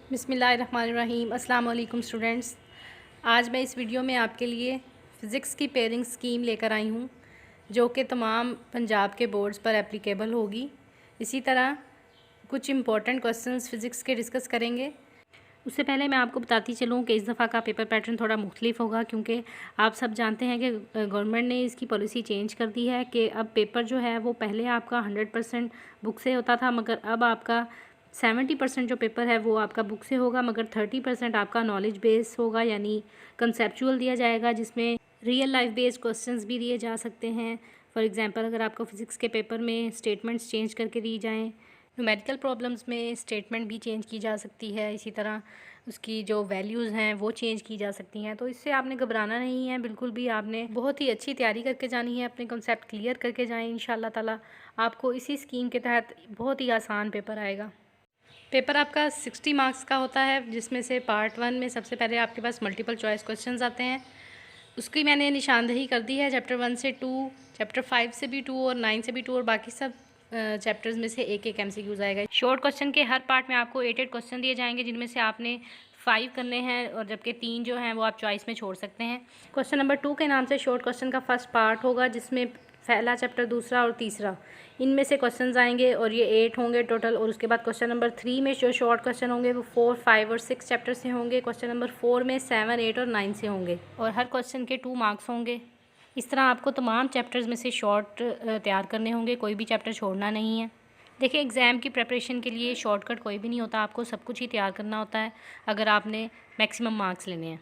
बिस्मिल्लाहिर्रहमानिर्रहीम। अस्सलाम वालेकुम स्टूडेंट्स। आज मैं इस वीडियो में आपके लिए फ़िज़िक्स की पेयरिंग स्कीम लेकर आई हूँ जो कि तमाम पंजाब के बोर्ड्स पर एप्लीकेबल होगी। इसी तरह कुछ इम्पॉर्टेंट क्वेश्चंस फ़िज़िक्स के डिस्कस करेंगे। उससे पहले मैं आपको बताती चलूँ कि इस दफ़ा का पेपर पैटर्न थोड़ा मुख्तलिफ होगा, क्योंकि आप सब जानते हैं कि गवर्नमेंट ने इसकी पॉलिसी चेंज कर दी है कि अब पेपर जो है वो पहले आपका 100% बुक से होता था, मगर अब आपका 70% जो पेपर है वो आपका बुक से होगा, मगर 30% आपका नॉलेज बेस होगा, यानी कंसेप्चुअल दिया जाएगा, जिसमें रियल लाइफ बेस्ड क्वेश्चंस भी दिए जा सकते हैं। फॉर एग्जांपल, अगर आपको फ़िज़िक्स के पेपर में स्टेटमेंट्स चेंज करके दी जाएँ, न्यूमेरिकल प्रॉब्लम्स में स्टेटमेंट भी चेंज की जा सकती है, इसी तरह उसकी जो वैल्यूज़ हैं वो चेंज की जा सकती हैं। तो इससे आपने घबराना नहीं है बिल्कुल भी, आपने बहुत ही अच्छी तैयारी करके जानी है, अपने कॉन्सेप्ट क्लियर करके जाएं। इंशाल्लाह ताला आपको इसी स्कीम के तहत बहुत ही आसान पेपर आएगा। पेपर आपका 60 मार्क्स का होता है, जिसमें से पार्ट 1 में सबसे पहले आपके पास मल्टीपल चॉइस क्वेश्चंस आते हैं। उसकी मैंने निशानदही कर दी है। चैप्टर 1 से 2, चैप्टर 5 से भी 2 और 9 से भी 2 और बाकी सब चैप्टर्स में से एक एक MCQs आएगा। शॉर्ट क्वेश्चन के हर पार्ट में आपको 8 क्वेश्चन दिए जाएंगे, जिनमें से आपने 5 करने हैं, और जबकि 3 जो हैं वो आप चॉइस में छोड़ सकते हैं। क्वेश्चन नंबर 2 के नाम से शॉर्ट क्वेश्चन का फर्स्ट पार्ट होगा, जिसमें पहला चैप्टर, दूसरा और तीसरा, इनमें से क्वेश्चंस आएंगे, और ये 8 होंगे टोटल। और उसके बाद क्वेश्चन नंबर 3 में जो शॉर्ट क्वेश्चन होंगे वो 4, 5 और 6 चैप्टर से होंगे। क्वेश्चन नंबर 4 में 7, 8 और 9 से होंगे, और हर क्वेश्चन के 2 मार्क्स होंगे। इस तरह आपको तमाम चैप्टर्स में से शॉर्ट तैयार करने होंगे, कोई भी चैप्टर छोड़ना नहीं है। देखिए, एग्ज़ाम की प्रिपरेशन के लिए शॉर्टकट कोई भी नहीं होता, आपको सब कुछ ही तैयार करना होता है अगर आपने मैक्सिमम मार्क्स लेने हैं।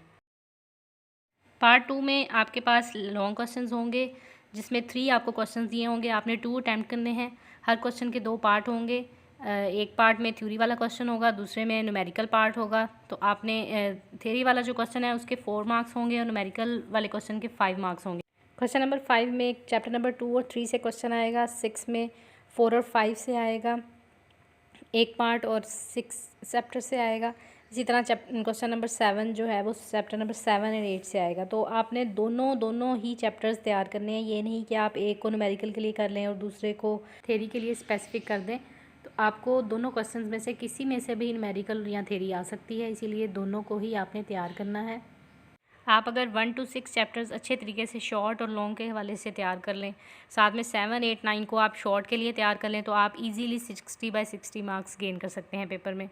पार्ट 2 में आपके पास लॉन्ग क्वेश्चंस होंगे, जिसमें 3 आपको क्वेश्चंस दिए होंगे, आपने 2 अटैम्प्ट करने हैं। हर क्वेश्चन के 2 पार्ट होंगे, एक पार्ट में थ्योरी वाला क्वेश्चन होगा, दूसरे में न्यूमेरिकल पार्ट होगा। तो आपने थ्योरी वाला जो क्वेश्चन है उसके 4 मार्क्स होंगे, और न्यूमेरिकल वाले क्वेश्चन के 5 मार्क्स होंगे। क्वेश्चन नंबर 5 में चैप्टर नंबर 2 और 3 से क्वेश्चन आएगा, 6 में 4 और 5 से आएगा एक पार्ट, और 6 चैप्टर से आएगा। इसी तरह क्वेश्चन नंबर 7 जो है वो चैप्टर नंबर 7 और 8 से आएगा। तो आपने दोनों ही चैप्टर्स तैयार करने हैं, ये नहीं कि आप एक को न्यूमेरिकल के लिए कर लें और दूसरे को थ्योरी के लिए स्पेसिफिक कर दें। तो आपको दोनों क्वेश्चंस में से किसी में से भी न्यूमेरिकल या थ्योरी आ सकती है, इसीलिए दोनों को ही आपने तैयार करना है। आप अगर 1 to 6 चैप्टर्स अच्छे तरीके से शॉर्ट और लॉन्ग के हवाले से तैयार कर लें, साथ में 7, 8, 9 को आप शॉर्ट के लिए तैयार कर लें, तो आप इजीली 60/60 मार्क्स गेन कर सकते हैं पेपर में।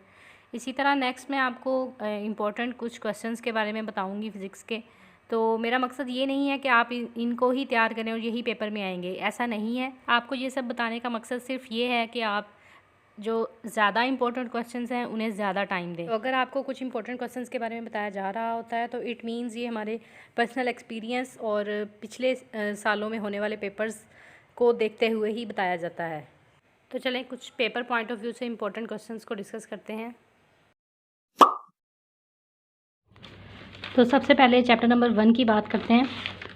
इसी तरह नेक्स्ट मैं आपको इम्पोर्टेंट कुछ क्वेश्चंस के बारे में बताऊंगी फ़िज़िक्स के। तो मेरा मकसद ये नहीं है कि आप इनको ही तैयार करें और यही पेपर में आएंगे, ऐसा नहीं है। आपको ये सब बताने का मकसद सिर्फ ये है कि आप जो ज़्यादा इंपॉर्टेंट क्वेश्चंस हैं उन्हें ज़्यादा टाइम दें। तो अगर आपको कुछ इंपॉर्टेंट क्वेश्चंस के बारे में बताया जा रहा होता है, तो इट मीन्स ये हमारे पर्सनल एक्सपीरियंस और पिछले सालों में होने वाले पेपर्स को देखते हुए ही बताया जाता है। तो चलें कुछ पेपर पॉइंट ऑफ व्यू से इंपॉर्टेंट क्वेश्चंस को डिस्कस करते हैं। तो सबसे पहले चैप्टर नंबर 1 की बात करते हैं।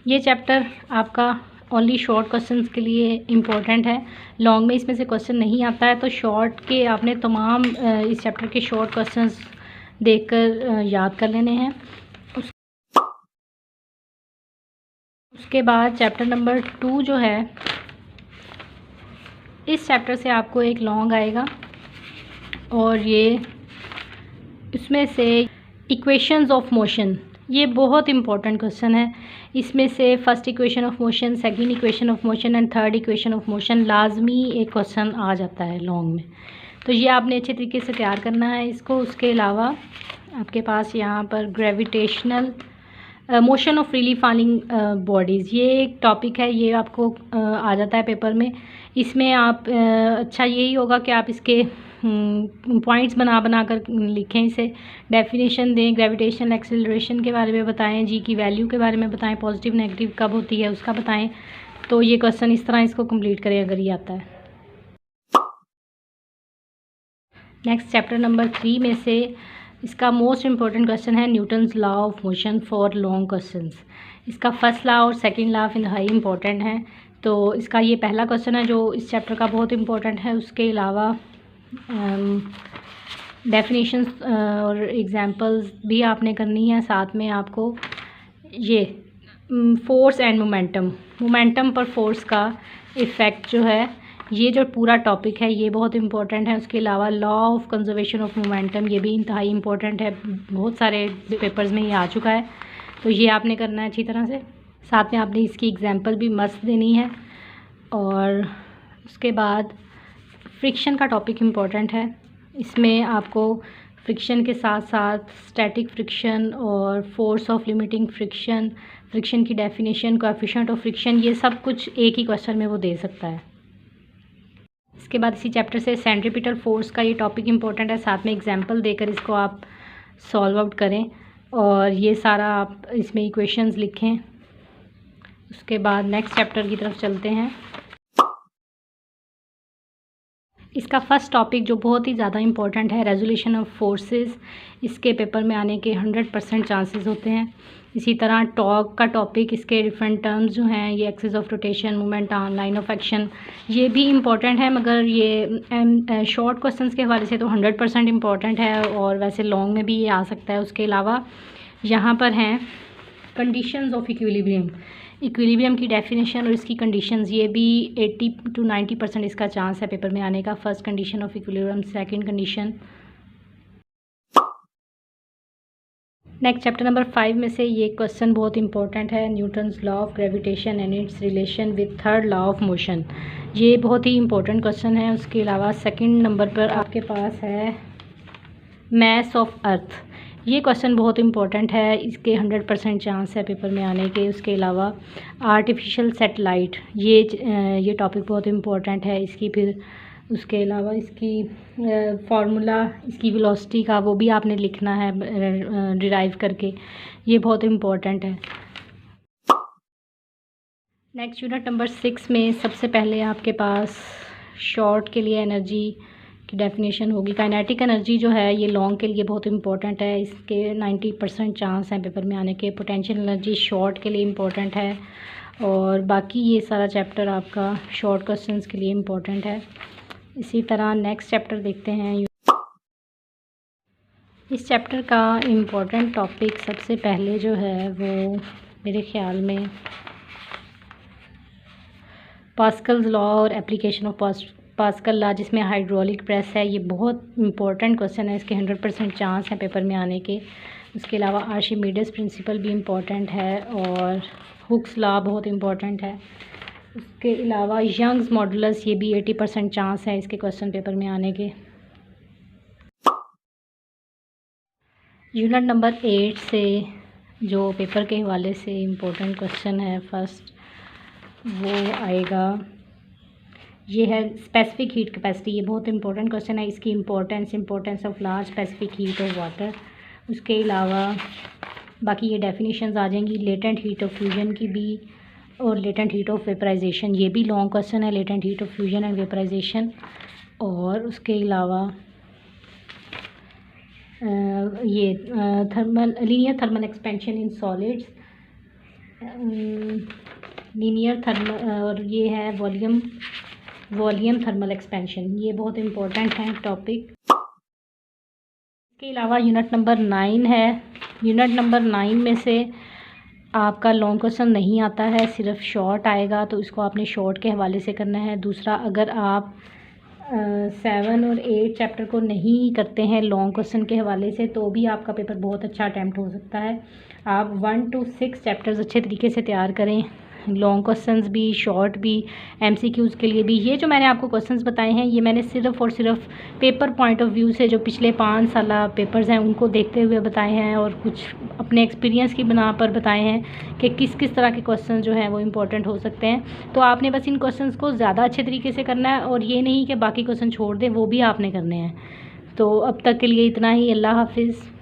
ये चैप्टर आपका ओनली शॉर्ट क्वेश्चंस के लिए इम्पोर्टेंट है, लॉन्ग में इसमें से क्वेश्चन नहीं आता है। तो शॉर्ट के आपने तमाम इस चैप्टर के शॉर्ट क्वेश्चंस देखकर याद कर लेने हैं। उसके बाद चैप्टर नंबर 2 जो है, इस चैप्टर से आपको एक लॉन्ग आएगा, और ये इसमें से इक्वेशंस ऑफ मोशन, ये बहुत इंपॉर्टेंट क्वेश्चन है। इसमें से first equation of motion, second equation of motion and third equation of motion लाजमी एक क्वेश्चन आ जाता है लॉन्ग में। तो ये आपने अच्छे तरीके से तैयार करना है इसको। उसके अलावा आपके पास यहाँ पर gravitational motion of freely falling bodies, ये एक टॉपिक है, ये आपको आ जाता है पेपर में। इसमें आप अच्छा यही होगा कि आप इसके पॉइंट्स बना कर लिखें, इसे डेफिनेशन दें, ग्रेविटेशनल एक्सेलरेशन के बारे में बताएं, जी की वैल्यू के बारे में बताएं, पॉजिटिव नेगेटिव कब होती है उसका बताएं। तो ये क्वेश्चन इस तरह इसको कंप्लीट करें अगर ये आता है। नेक्स्ट चैप्टर नंबर 3 में से इसका मोस्ट इम्पॉर्टेंट क्वेश्चन है Newton's law of motion for long questions. इसका फर्स्ट लॉ और सेकंड लॉ इंतहाई इम्पॉर्टेंट है। तो इसका ये पहला क्वेश्चन है जो इस चैप्टर का बहुत इम्पोर्टेंट है। उसके अलावा डेफिनेशंस और एग्जांपल्स भी आपने करनी है। साथ में आपको ये फोर्स एंड मोमेंटम पर फोर्स का इफ़ेक्ट जो है ये जो पूरा टॉपिक है ये बहुत इंपॉर्टेंट है। उसके अलावा law of conservation of momentum, ये भी इंतहाई इंपॉर्टेंट है, बहुत सारे पेपर्स में ये आ चुका है, तो ये आपने करना है अच्छी तरह से। साथ में आपने इसकी एग्जांपल भी मस्त देनी है। और उसके बाद फ्रिक्शन का टॉपिक इम्पॉर्टेंट है। इसमें आपको फ्रिक्शन के साथ साथ स्टैटिक फ्रिक्शन और force of limiting friction, friction की डेफिनेशन, कोएफिशिएंट ऑफ फ्रिक्शन, ये सब कुछ एक ही क्वेश्चन में वो दे सकता है। इसके बाद इसी चैप्टर से सेंट्रीपिटल फोर्स का ये टॉपिक इम्पोर्टेंट है, साथ में एग्जांपल देकर इसको आप सॉल्व आउट करें और ये सारा आप इसमें इक्वेशंस लिखें। उसके बाद नेक्स्ट चैप्टर की तरफ चलते हैं। इसका फर्स्ट टॉपिक जो बहुत ही ज़्यादा इम्पोर्टेंट है, रेजोल्यूशन ऑफ फोर्सेस, इसके पेपर में आने के 100% चांसेस होते हैं। इसी तरह टॉर्क का टॉपिक, इसके डिफरेंट टर्म्स जो हैं, ये axis of rotation, moment on line of action, ये भी इम्पॉर्टेंट है, मगर ये शॉर्ट क्वेश्चंस के हवाले से तो 100% इम्पॉर्टेंट है और वैसे लॉन्ग में भी ये आ सकता है। उसके अलावा यहाँ पर हैं कंडीशंस ऑफ इक्विलिब्रियम, इक्विलिब्रियम की डेफिनेशन और इसकी कंडीशंस, ये भी 80 to 90% इसका चांस है पेपर में आने का। First condition of equilibrium, second condition. Next chapter number 5 में से ये क्वेश्चन बहुत इंपॉर्टेंट है, Newton's law of gravitation and it's relation with third law of motion, ये बहुत ही इंपॉर्टेंट क्वेश्चन है। उसके अलावा सेकंड नंबर पर आपके पास है मास ऑफ अर्थ, ये क्वेश्चन बहुत इंपॉर्टेंट है, इसके 100% चांस है पेपर में आने के। उसके अलावा आर्टिफिशियल सैटेलाइट, ये टॉपिक बहुत इंपॉर्टेंट है इसकी। फिर उसके अलावा इसकी फार्मूला, इसकी वेलोसिटी का, वो भी आपने लिखना है डिराइव करके, ये बहुत इंपॉर्टेंट है। नेक्स्ट यूनिट नंबर 6 में सबसे पहले आपके पास शॉर्ट के लिए एनर्जी की डेफिनेशन होगी। काइनेटिक एनर्जी जो है ये लॉन्ग के लिए बहुत इंपॉर्टेंट है, इसके 90% चांस हैं पेपर में आने के। पोटेंशियल एनर्जी शॉर्ट के लिए इम्पोर्टेंट है और बाकी ये सारा चैप्टर आपका शॉर्ट क्वेश्चंस के लिए इम्पोर्टेंट है। इसी तरह नेक्स्ट चैप्टर देखते हैं। इस चैप्टर का इम्पोर्टेंट टॉपिक सबसे पहले जो है वो मेरे ख्याल में पास्कल्स लॉ और एप्लीकेशन ऑफ पास्कल लॉ, जिसमें हाइड्रोलिक प्रेस है, ये बहुत इंपॉर्टेंट क्वेश्चन है, इसके 100% चांस हैं पेपर में आने के। उसके अलावा आर्शिमीडेस प्रिंसिपल भी इम्पॉर्टेंट है और हुक्स लॉ बहुत इम्पॉर्टेंट है। उसके अलावा यंग्स मॉडुलस, ये भी 80% चांस है इसके क्वेश्चन पेपर में आने के। यूनिट नंबर 8 से जो पेपर के हवाले से इम्पोर्टेंट क्वेश्चन है फर्स्ट, वो आएगा, ये है स्पेसिफिक हीट कैपेसिटी, ये बहुत इंपॉर्टेंट क्वेश्चन है, इसकी importance of large specific heat of water. उसके अलावा बाकी ये डेफिनेशंस आ जाएंगी, लेटेंट हीट ऑफ फ्यूजन की भी और लेटेंट हीट ऑफ वेपराइजेशन, ये भी लॉन्ग क्वेश्चन है, latent heat of fusion and vaporisation. और उसके अलावा ये linear thermal expansion in solids, linear thermal, और ये है वॉल्यूम थर्मल एक्सपेंशन, ये बहुत इंपॉर्टेंट है टॉपिक। इसके अलावा यूनिट नंबर 9 है। यूनिट नंबर 9 में से आपका लॉन्ग क्वेश्चन नहीं आता है, सिर्फ शॉर्ट आएगा, तो इसको आपने शॉर्ट के हवाले से करना है। दूसरा, अगर आप 7 और 8 चैप्टर को नहीं करते हैं लॉन्ग क्वेश्चन के हवाले से, तो भी आपका पेपर बहुत अच्छा अटैम्प्ट हो सकता है। आप 1 to 6 चैप्टर्स अच्छे तरीके से तैयार करें, लॉन्ग क्वेश्चंस भी, शॉर्ट भी, एमसीक्यूज़ के लिए भी। ये जो मैंने आपको क्वेश्चंस बताए हैं, ये मैंने सिर्फ और सिर्फ पेपर पॉइंट ऑफ व्यू से जो पिछले 5 साल पेपर्स हैं उनको देखते हुए बताए हैं और कुछ अपने एक्सपीरियंस की बिना पर बताए हैं कि किस किस तरह के क्वेश्चन जो हैं वो इम्पोर्टेंट हो सकते हैं। तो आपने बस इन क्वेश्चन को ज़्यादा अच्छे तरीके से करना है और ये नहीं कि बाकी क्वेश्चन छोड़ दें, वो भी आपने करने हैं। तो अब तक के लिए इतना ही। अल्लाह हाफिज़।